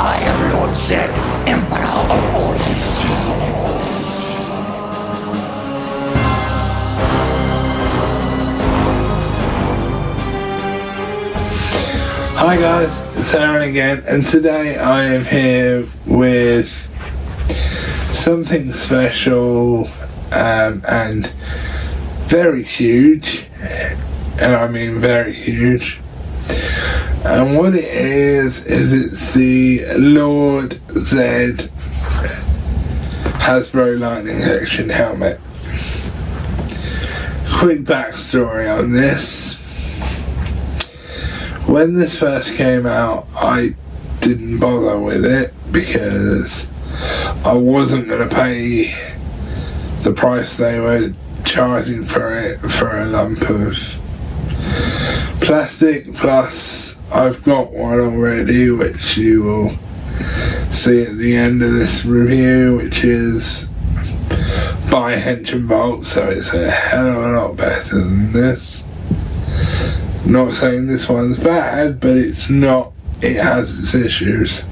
I am Lord Zedd, Emperor of all the sea. Hi guys, it's Arran again, and today I am here with something special and very huge, and I mean very huge. And what it is it's the Lord Zedd Hasbro Lightning Action helmet. Quick backstory on this. When this first came out, I didn't bother with it because I wasn't going to pay the price they were charging for it for a lump of plastic. Plus, I've got one already, which you will see at the end of this review, which is by Hench and Bolt, so it's a hell of a lot better than this. Not saying this one's bad, but it's not. It has its issues.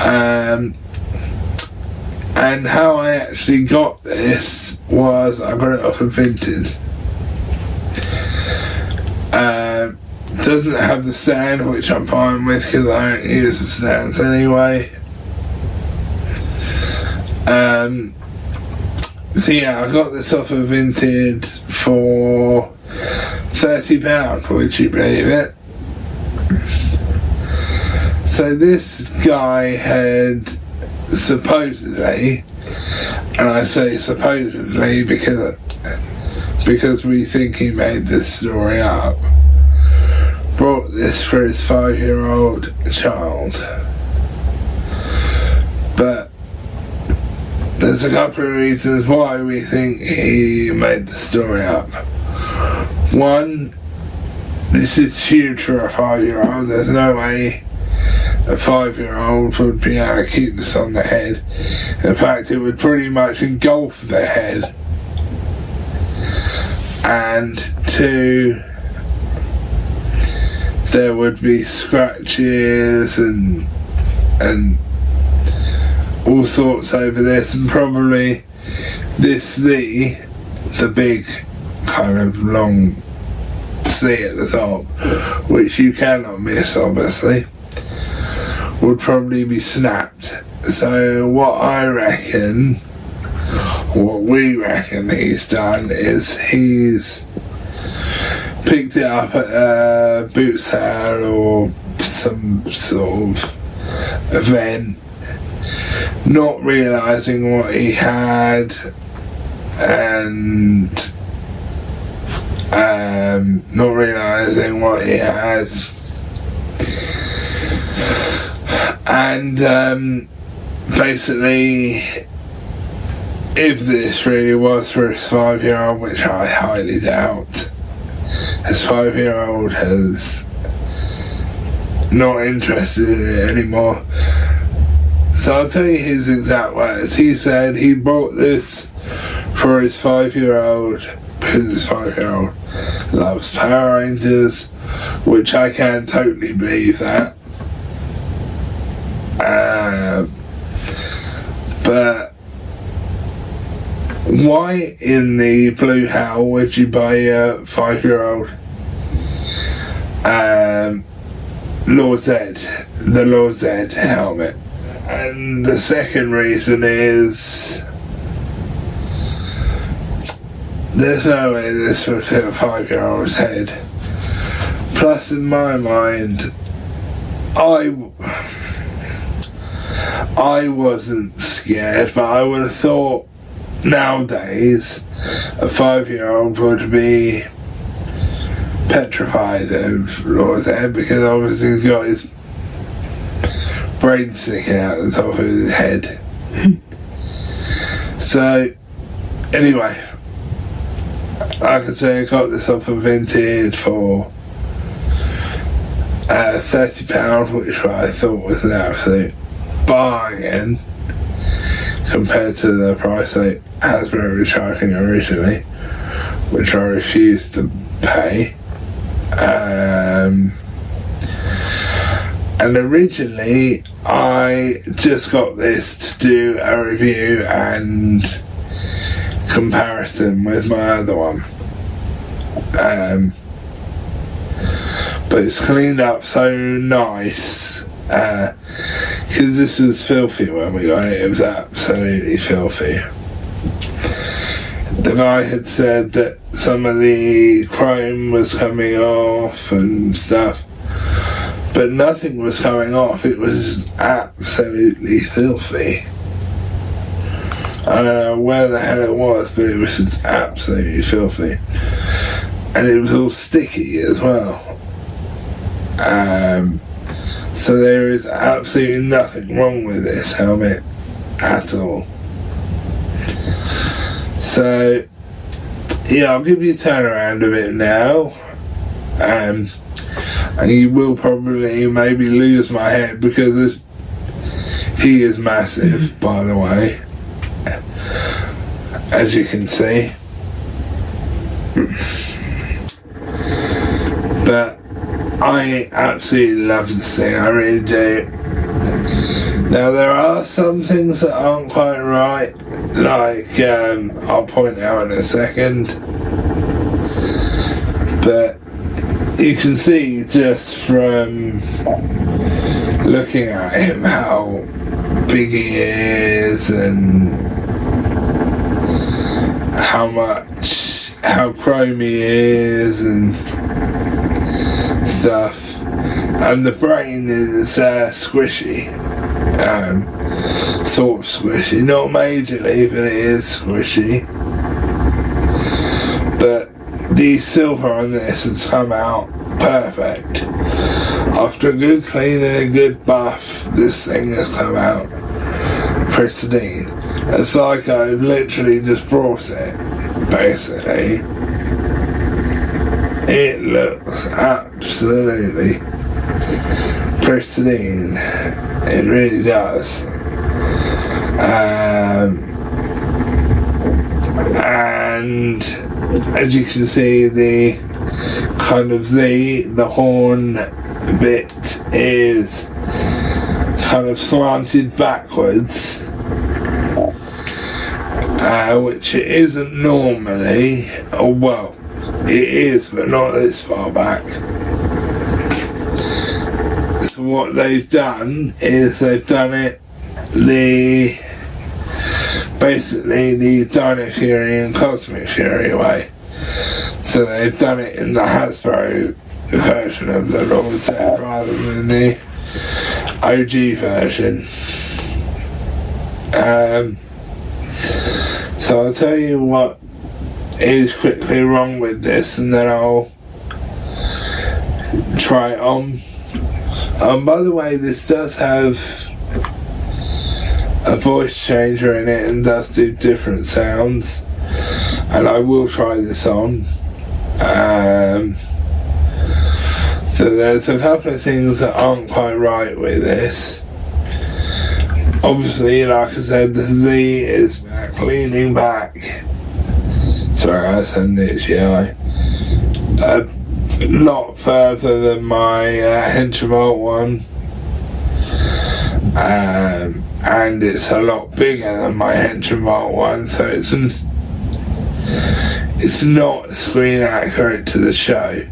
And how I actually got this was I got it off of Vinted. Doesn't have the stand, which I'm fine with because I don't use the stands anyway. So yeah, I got this off of Vinted for £30, would you believe it? So this guy had supposedly, and I say supposedly because we think he made this story up, brought this for his 5-year-old child. But there's a couple of reasons why we think he made the story up. One, this is huge for a 5-year-old. There's no way a 5-year-old would be able to keep this on the head. In fact, it would pretty much engulf the head. And two, there would be scratches and all sorts over this, and probably the big kind of long C at the top, which you cannot miss obviously, would probably be snapped. So what we reckon he's done is he's picked it up at a boot sale or some sort of event, not realising what he had, and not realising what he has, and basically, if this really was for his 5-year-old, which I highly doubt, his 5-year-old has not interested in it anymore. So I'll tell you his exact words. He said he bought this for his 5-year-old because his 5-year-old loves Power Rangers, which I can totally believe that. But why in the blue hell would you buy a 5-year-old Lord Zedd, the Lord Zedd helmet? And the second reason is there's no way this would fit a 5-year-old's head. Plus, in my mind, I wasn't scared, but I would have thought nowadays a 5-year-old would be petrified of Lord Zedd because obviously he's got his brain sticking out the top of his head. So anyway, like I say, I got this off of Vinted for £30, which I thought was an absolute bargain compared to the price they Hasbro were charging originally, which I refused to pay. And originally I just got this to do a review and comparison with my other one. But it's cleaned up so nice, because this was filthy when we got it. It was absolutely filthy. The guy had said that some of the chrome was coming off and stuff, but nothing was coming off. It was absolutely filthy. I don't know where the hell it was, but it was just absolutely filthy. And it was all sticky as well. So there is absolutely nothing wrong with this helmet at all. So yeah, I'll give you a turnaround of it now, and you will probably maybe lose my head because he is massive, by the way, as you can see. But I absolutely love this thing, I really do. Now there are some things that aren't quite right, like I'll point out in a second, but you can see just from looking at him how big he is and how chrome he is and stuff. And the brain is squishy, sort of squishy, not majorly, but it is squishy. But the silver on this has come out perfect. After a good clean and a good buff, this thing has come out pristine. It's like I've literally just brought it, basically. It looks absolutely pristine. It really does. And as you can see, the horn bit is kind of slanted backwards, which it isn't normally. Oh well, it is, but not this far back. So what they've done is they've done it basically the Dino Fury and Cosmic Fury way. So they've done it in the Hasbro version of the Lord Zedd rather than the OG version. So I'll tell you what is quickly wrong with this, and then I'll try it on. By the way, this does have a voice changer in it and does do different sounds, and I will try this on. So there's a couple of things that aren't quite right with this. Obviously, like I said, the Z is back, leaning back. Sorry, I said this, yeah. A lot further than my Henchavolt one. And it's a lot bigger than my Henchavolt one, so it's not screen accurate to the show.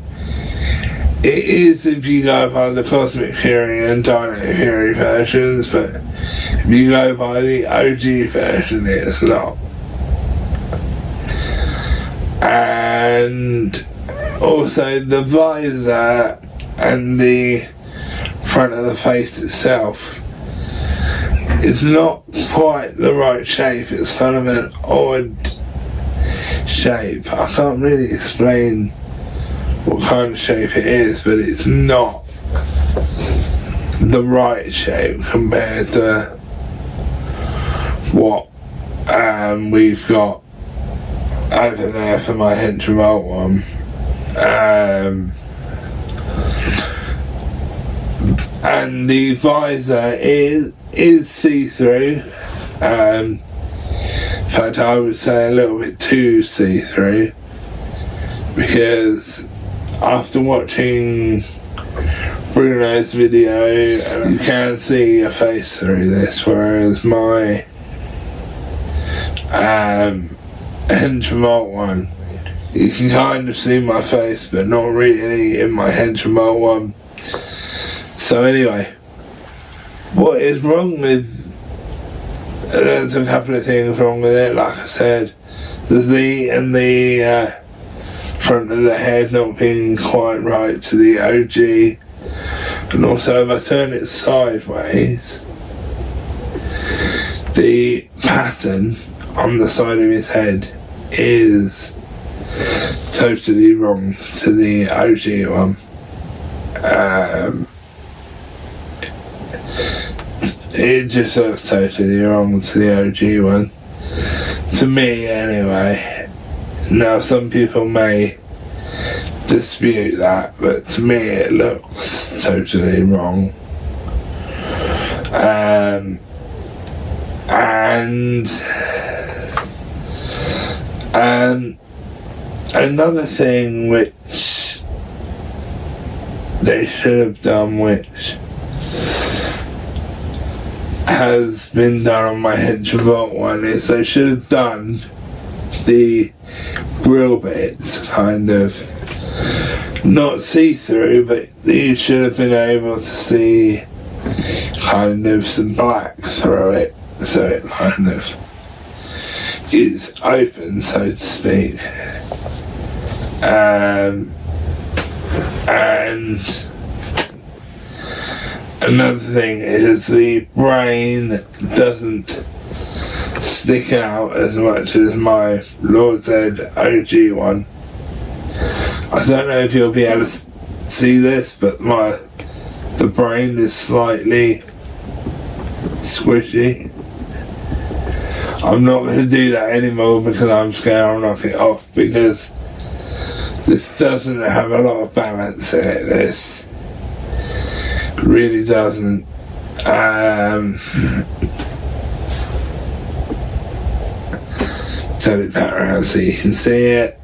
It is if you go by the Cosmic Fury and Dino Fury versions, but if you go by the OG version, it's not. And also the visor and the front of the face itself is not quite the right shape. It's kind of an odd shape. I can't really explain what kind of shape it is, but it's not the right shape compared to what we've got over there for my Henchavolt one. And the visor is see-through. In fact, I would say a little bit too see-through, because after watching Bruno's video, and you can see a face through this, whereas my Henchremote one, you can kind of see my face, but not really in my Henchremote one. So anyway, what is wrong with, there's a couple of things wrong with it. Like I said, the Z and the front of the head not being quite right to the OG, and also if I turn it sideways, the pattern on the side of his head is totally wrong to the OG one. It just looks totally wrong to the OG one, to me anyway. Now some people may dispute that, but to me it looks totally wrong. And another thing which they should have done, which has been done on my Henchremote one, is they should have done the grill bits kind of not see-through, but you should have been able to see kind of some black through it, so it kind of is open, so to speak. And another thing is the brain doesn't stick out as much as my Lord Zedd OG one. I don't know if you'll be able to see this, but the brain is slightly squishy. I'm not going to do that anymore because I'm scared I'll knock it off, because this doesn't have a lot of balance in it. This really doesn't. Turn it back around so you can see it.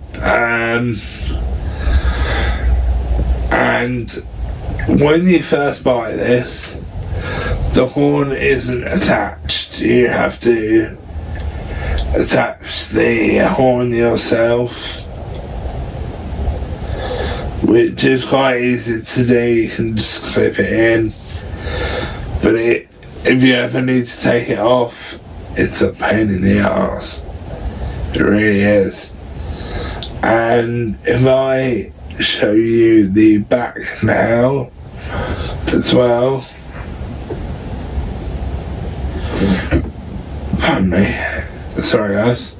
And when you first buy this, the horn isn't attached. You have to attach the horn yourself, which is quite easy to do. You can just clip it in, but if you ever need to take it off, it's a pain in the arse. It really is. And if I show you the back now as well, pardon me, sorry guys,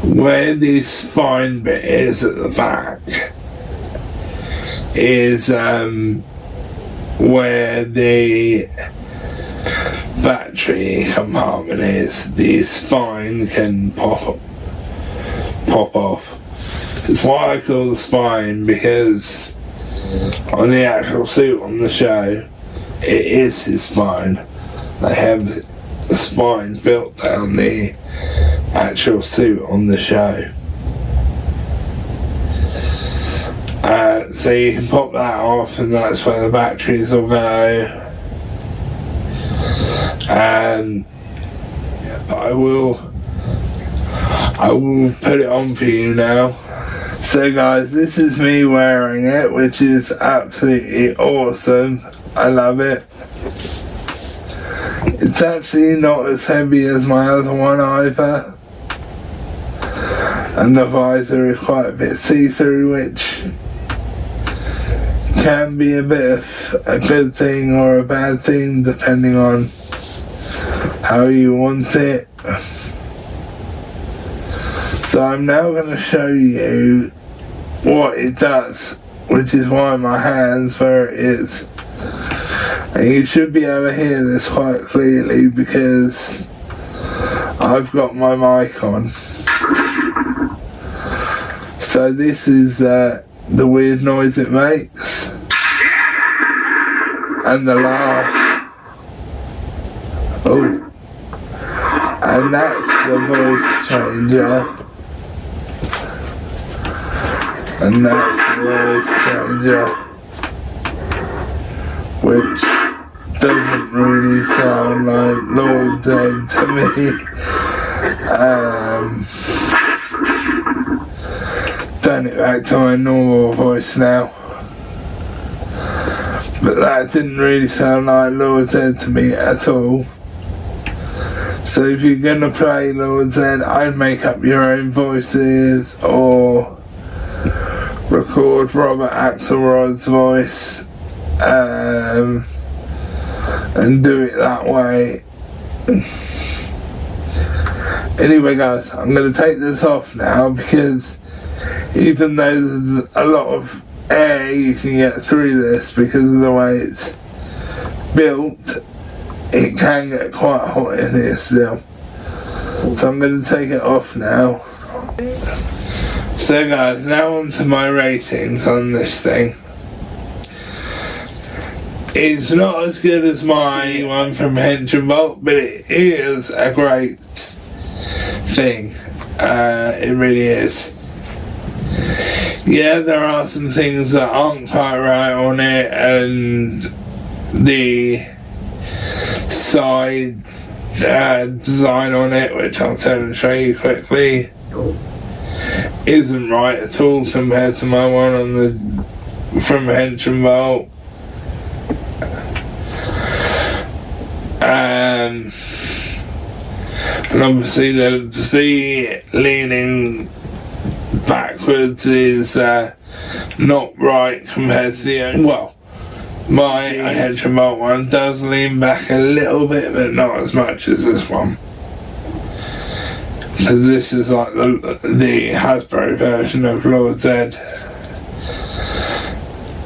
where the spine bit is at the back is where the battery compartment is. The spine can pop off. It's why I call the spine, because on the actual suit on the show, it is his spine. They have the spine built down the actual suit on the show. So you can pop that off, and that's where the batteries will go. And I will put it on for you now. So guys, this is me wearing it, which is absolutely awesome. I love it. It's actually not as heavy as my other one either. And the visor is quite a bit see-through, which can be a bit of a good thing or a bad thing depending on how you want it. So I'm now going to show you what it does, which is why my hand's where it is. And you should be able to hear this quite clearly because I've got my mic on. So this is the weird noise it makes, and the laugh. Oh, and that's the voice changer, and that's the voice changer. which doesn't really sound like Lord Zedd to me. Turn it back to my normal voice now. But that didn't really sound like Lord Zedd to me at all. So if you're gonna play Lord Zedd, I'd make up your own voices or record Robert Axelrod's voice and do it that way. Anyway guys, I'm going to take this off now because even though there's a lot of air you can get through this because of the way it's built, it can get quite hot in here still. So I'm going to take it off now. So guys, now on to my ratings on this thing. It's not as good as my one from Hench & Bolt, but it is a great thing. It really is. Yeah, there are some things that aren't quite right on it, and the side design on it, which I'll turn and show you quickly, isn't right at all compared to my one on the from Hench & Bolt. And obviously the Z leaning backwards is not right compared to the well, my Hench & Bolt one does lean back a little bit, but not as much as this one, because this is like the Hasbro version of Lord Zedd.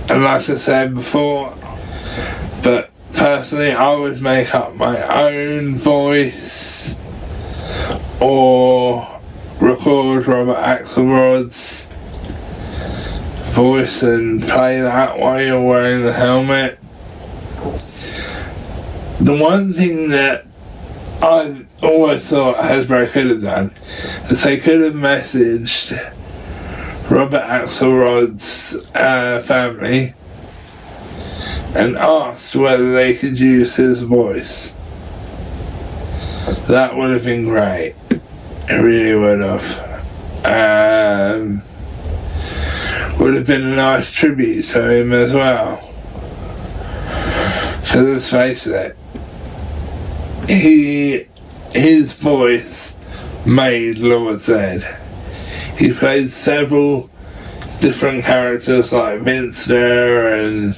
And like I said before, but personally I would make up my own voice or record Robert Axelrod's voice and play that while you're wearing the helmet. The one thing that I always thought Hasbro could have done is they could have messaged Robert Axelrod's family and asked whether they could use his voice. That would have been great. It really would have. Would have been a nice tribute to him as well. Because let's face it, his voice made Lord Zedd. He played several different characters like Minster and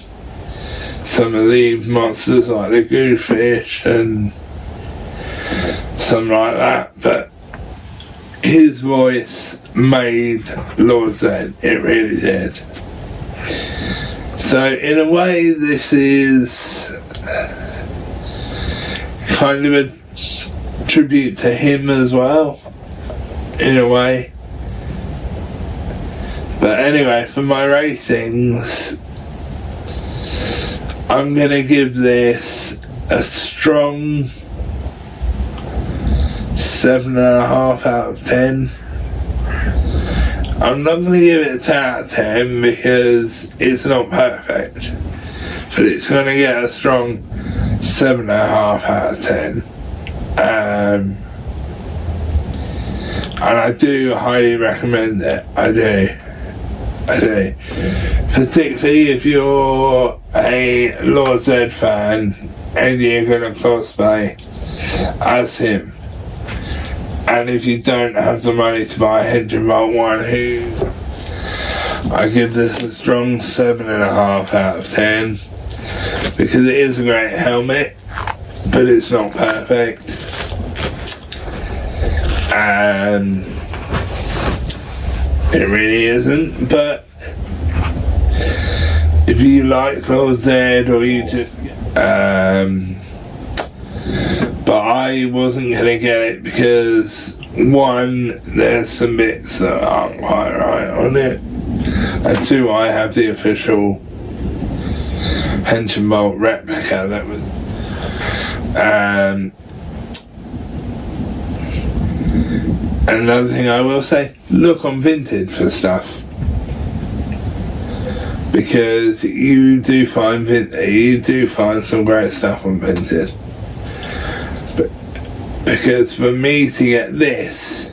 some of the monsters like the Goosefish and something like that, but his voice made Lord Zedd. It really did. So in a way this is kind of a tribute to him as well, in a way. But anyway, for my ratings, I'm gonna give this a strong 7.5 out of 10. I'm not gonna give it a 10 out of 10 because it's not perfect, but it's gonna get a strong 7.5 out of 10. And I do highly recommend it. I do. Particularly if you're a Lord Zedd fan and you're gonna cosplay as him. And if you don't have the money to buy a Hench & Bolt one, I give this a strong 7.5 out of 10 because it is a great helmet, but it's not perfect. And it really isn't, but if you like Lord Zedd or you just but I wasn't gonna get it because one, there's some bits that aren't quite right on it, and two, I have the official Hench & Bolt replica that was another thing I will say, look on Vinted for stuff, because you do find some great stuff on Vinted. But because for me to get this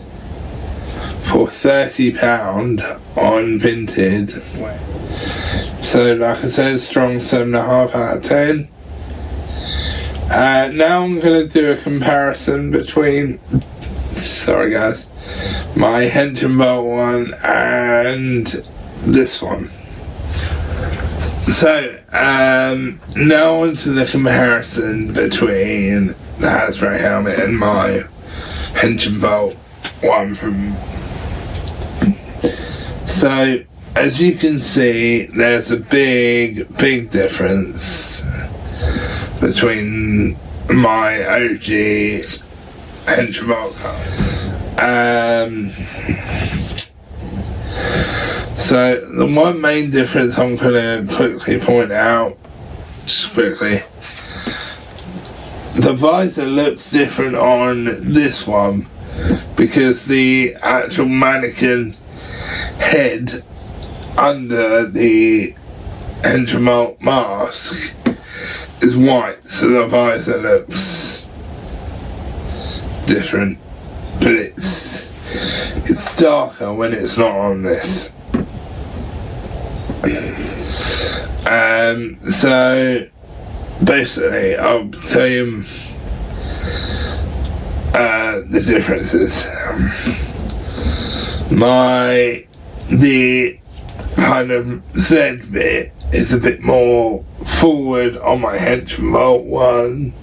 for £30 on Vinted, so like I said, strong 7.5 out of 10. Now I'm going to do a comparison between, sorry guys, my Hench and Bolt one and this one. So now onto the comparison between the Hasbro helmet and my Hench and Bolt one from. So as you can see, there's a big difference between my OG Hench and Bolt. So the one main difference I'm going to quickly point out, just quickly, the visor looks different on this one because the actual mannequin head under the Hench and Bolt mask is white, so the visor looks different, but it's darker when it's not on this. So basically I'll tell you the differences. The kind of Zedd bit is a bit more forward on my Hench and Bolt one.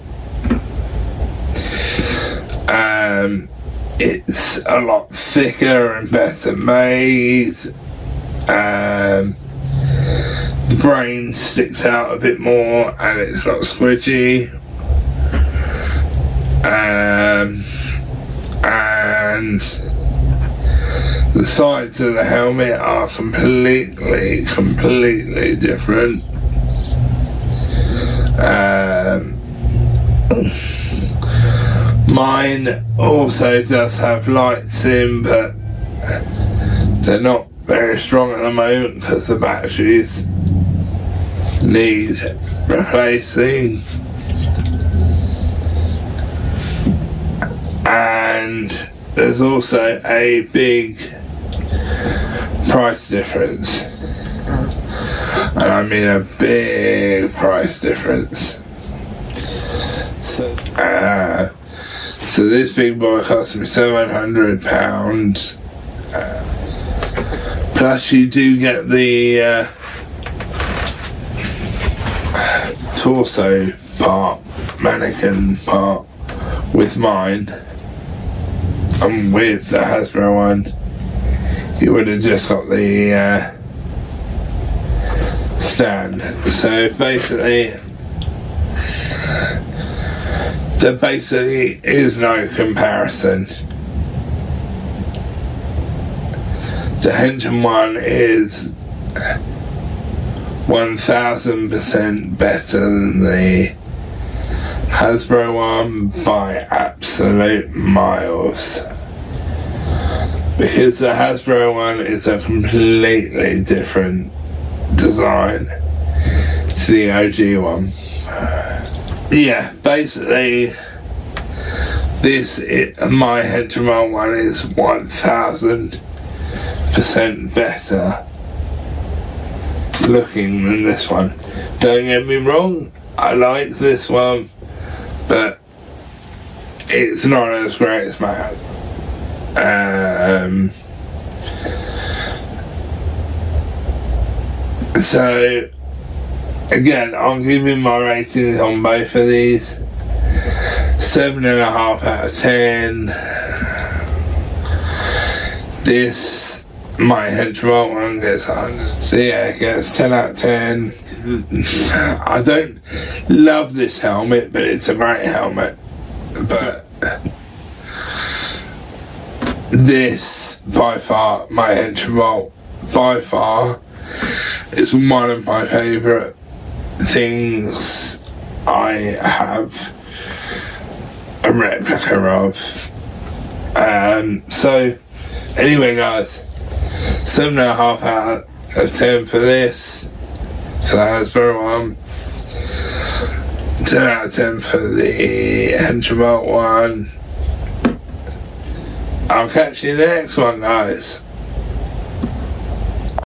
It's a lot thicker and better made. The brain sticks out a bit more and it's not squidgy. And the sides of the helmet are completely different. Mine also does have lights in, but they're not very strong at the moment because the batteries need replacing. And there's also a big price difference, and I mean a big price difference. So this big boy cost me £700, plus you do get the torso part, mannequin part with mine. And with the Hasbro one, you would have just got the stand. So basically, there basically is no comparison. The Hench one is 1000% better than the Hasbro one by absolute miles, because the Hasbro one is a completely different design to the OG one. Yeah, basically my Hench and Bolt one is 1000% better looking than this one. Don't get me wrong, I like this one, but it's not as great as my husband. So again, I'm giving my ratings on both of these 7.5 out of 10. This, my Hench and Bolt one, gets 100. So yeah, it gets 10 out of 10. I don't love this helmet, but it's a great helmet. But this, by far, my Hench and Bolt, by far, is one of my favourite things I have a replica of. So anyway guys, 7.5 out of 10 for this. So that's very one. 10 out of 10 for the Henchremote one. I'll catch you next one, guys.